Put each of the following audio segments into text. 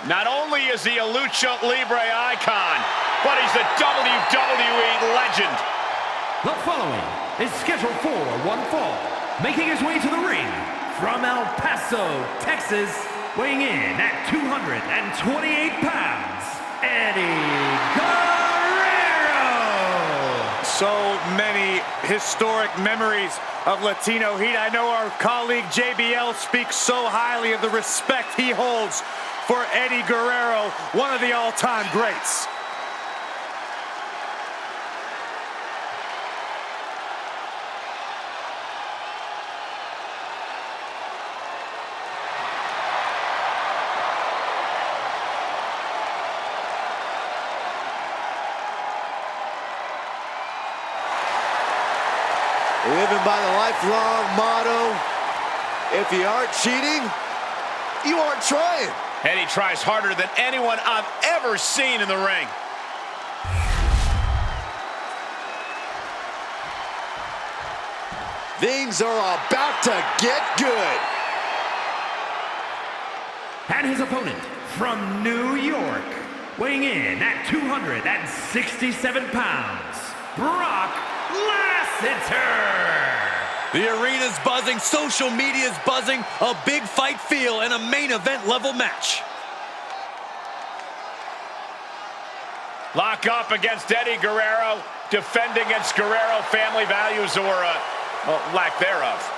Not only is he a Lucha Libre icon, but he's a WWE legend. The following is scheduled for one fall, making his way to the ring from El Paso, Texas, weighing in at 228 pounds, Eddie Guerrero! So many historic memories of Latino heat. I know our colleague JBL speaks so highly of the respect he holds for Eddie Guerrero, one of the all-time greats. Living by the lifelong motto, if you aren't cheating, you aren't trying. Eddie tries harder than anyone I've ever seen in the ring. Things are about to get good. And his opponent from New York, weighing in at 267 pounds, Brock Lesnar! The arena's buzzing, social media's buzzing, a big fight feel and a main event level match. Lock up against Eddie Guerrero, defend against Guerrero family values or lack thereof.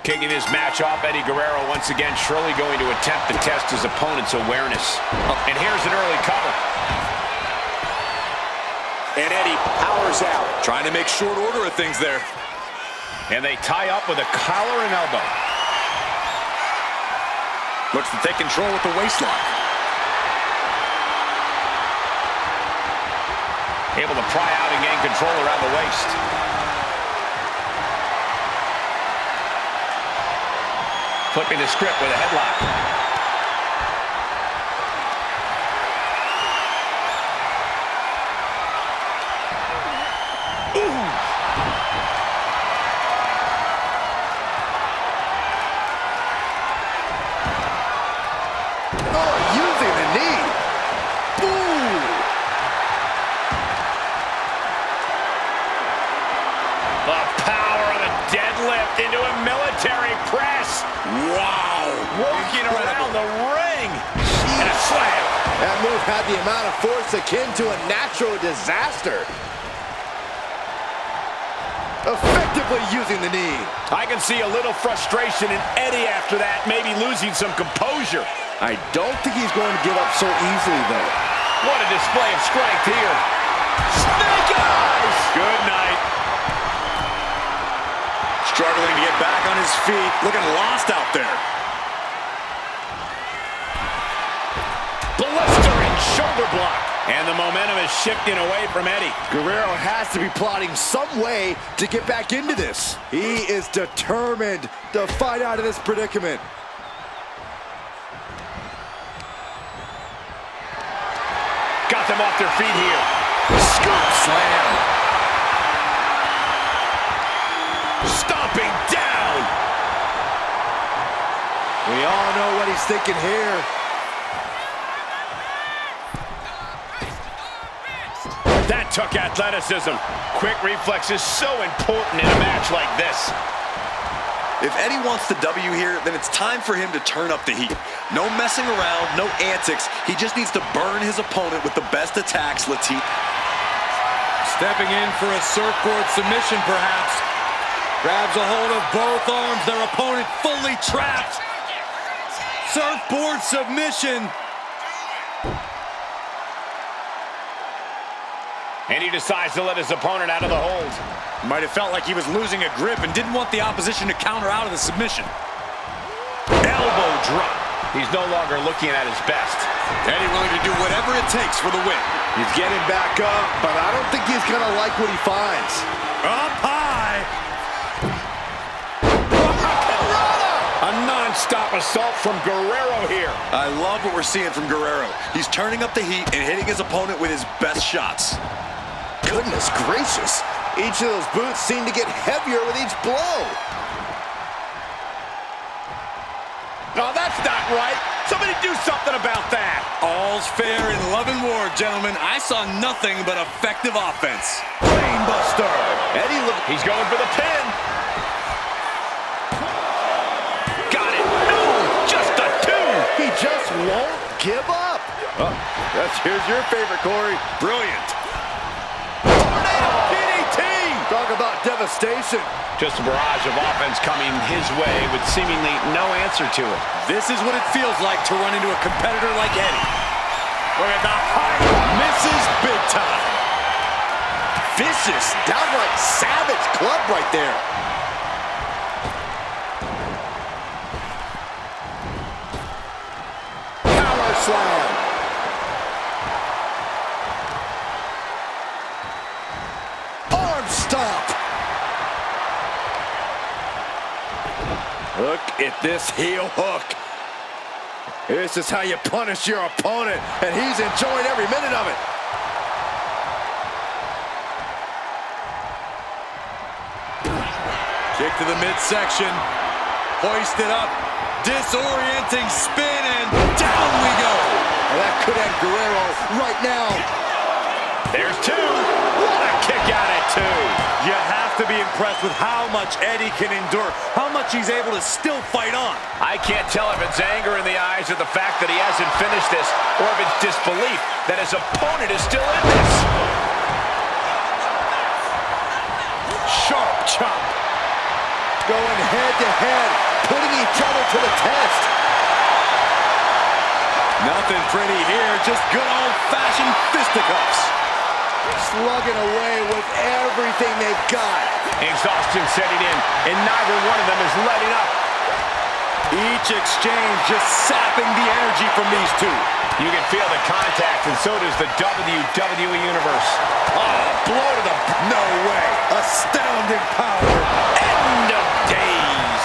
Kicking his match off, Eddie Guerrero once again surely going to attempt to test his opponent's awareness. And here's an early cover. And Eddie powers out. Trying to make short order of things there. And they tie up with a collar and elbow. Looks to take control with the waistlock. Able to pry out and gain control around the waist. Flipping the script with a headlock. Ooh. Oh, using the knee. Ooh. The power of a deadlift into a military press. Wow! Walking around the ring. And a slam. That move had the amount of force akin to a natural disaster. Effectively using the knee. I can see a little frustration in Eddie after that, maybe losing some composure. I don't think he's going to give up so easily, though. What a display of strength here. Snake eyes! Good night. Struggling to get back on his feet, looking lost out there. Blistering shoulder block. And the momentum is shifting away from Eddie. Guerrero has to be plotting some way to get back into this. He is determined to fight out of this predicament. Got them off their feet here. Scoop slam. Stomping down. We all know what he's thinking here. That took athleticism. Quick reflex is so important in a match like this. If Eddie wants the W here, then it's time for him to turn up the heat. No messing around, no antics. He just needs to burn his opponent with the best attacks, Latino. Stepping in for a surfboard submission, perhaps. Grabs a hold of both arms, their opponent fully trapped. Surfboard submission. And he decides to let his opponent out of the hold. Might have felt like he was losing a grip and didn't want the opposition to counter out of the submission. Elbow drop. He's no longer looking at his best. Eddie willing to do whatever it takes for the win. He's getting back up, but I don't think he's going to like what he finds. Up high. Rock non-stop assault from Guerrero here. I love what we're seeing from Guerrero. He's turning up the heat and hitting his opponent with his best shots. Goodness gracious. Each of those boots seem to get heavier with each blow. No, that's not right. Somebody do something about that. All's fair in love and war, gentlemen. I saw nothing but effective offense. Brainbuster. Eddie He's going for the pin. Got it. No, just a 2. He just won't give up. Oh, here's your favorite, Corey. Brilliant. Tornado DDT. Talk about devastation. Just a barrage of offense coming his way with seemingly no answer to it. This is what it feels like to run into a competitor like Eddie. Look at the height. Misses big time. Vicious, downright savage club right there. Power slam. Arm stomp. Look at this heel hook. This is how you punish your opponent, and he's enjoying every minute of it. Kick to the midsection. Hoisted up. Disorienting spin, and down we go. And that could end Guerrero right now. There's 2. What a kick out at 2. You have to be impressed with how much Eddie can endure, how much he's able to still fight on. I can't tell if it's anger in the eyes or the fact that he hasn't finished this, or if it's disbelief that his opponent is still in this. Sharp chop. Going head to head, putting each other to the test. Nothing pretty here, just good old-fashioned fisticuffs. Slugging away with everything they've got. Exhaustion setting in, and neither one of them is letting up. Each exchange just sapping the energy from these two. You can feel the contact, and so does the WWE Universe. Oh, blow to the... No way. Astounding power. End of days.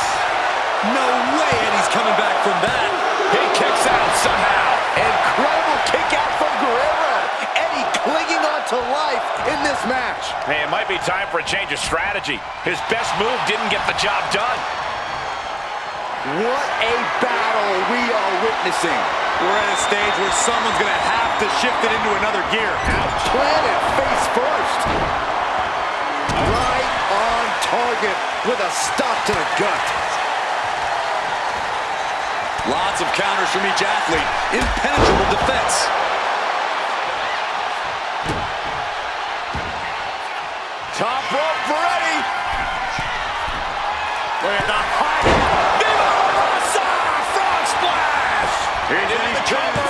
No way Eddie's coming back from that. He kicks out somehow. Incredible kick out from Guerrero. Eddie clinging on to life in this match. Hey, it might be time for a change of strategy. His best move didn't get the job done. What a battle we are witnessing. We're at a stage where someone's going to have to shift it into another gear. Outplanted face first. Right on target with a stop to the gut. Lots of counters from each athlete. Impenetrable defense. Top rope for Eddie. Look at the height. Viva la Raza! Frog splash. He did his cover.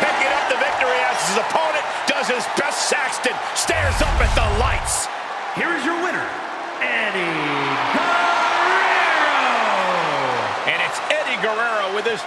Picking up the victory as his opponent does his best Saxton. Stares up at the lights. Here is your winner, Eddie Guerrero. And it's Eddie Guerrero with his